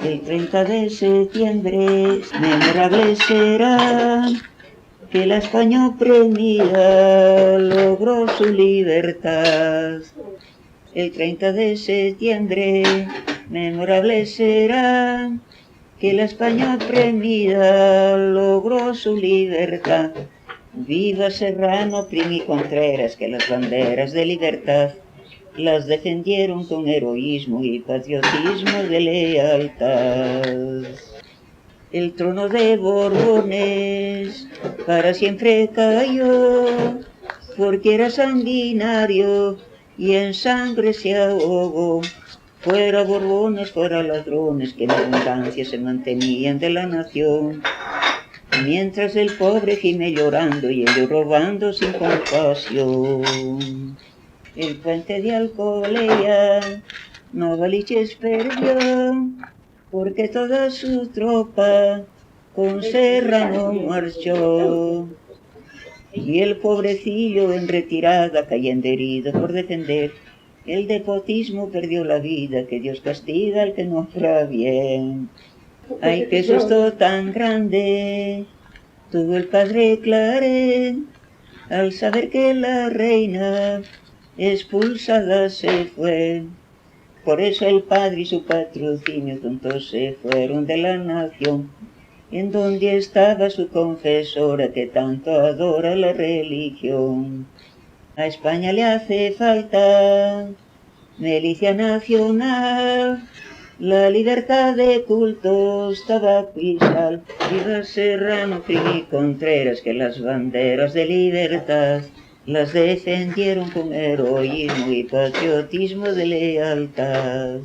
El 30 de septiembre memorable será que la España oprimida logró su libertad. El 30 de septiembre memorable será que la España oprimida logró su libertad. Viva Serrano, Prim y Contreras, que las banderas de libertad las defendieron con heroísmo y patriotismo de lealtad. El trono de Borbones para siempre cayó, porque era sanguinario y en sangre se ahogó. Fuera Borbones, fuera ladrones, que en abundancia se mantenían de la nación. Mientras el pobre gime llorando y ellos robando sin compasión. El puente de Alcolea Novaliches perdió, porque toda su tropa con Serrano marchó. Y el pobrecillo en retirada, cayendo herido por defender el despotismo, perdió la vida, que Dios castiga al que no obra bien. Ay, qué susto tan grande tuvo el padre Claret al saber que la reina expulsada se fue. Por eso el padre y su patrocinio juntos se fueron de la nación, en donde estaba su confesora que tanto adora la religión. A España le hace falta milicia nacional, la libertad de cultos, tabaco y sal. Viva Serrano, Prim y Contreras, que las banderas de libertad las defendieron con heroísmo y patriotismo de lealtad.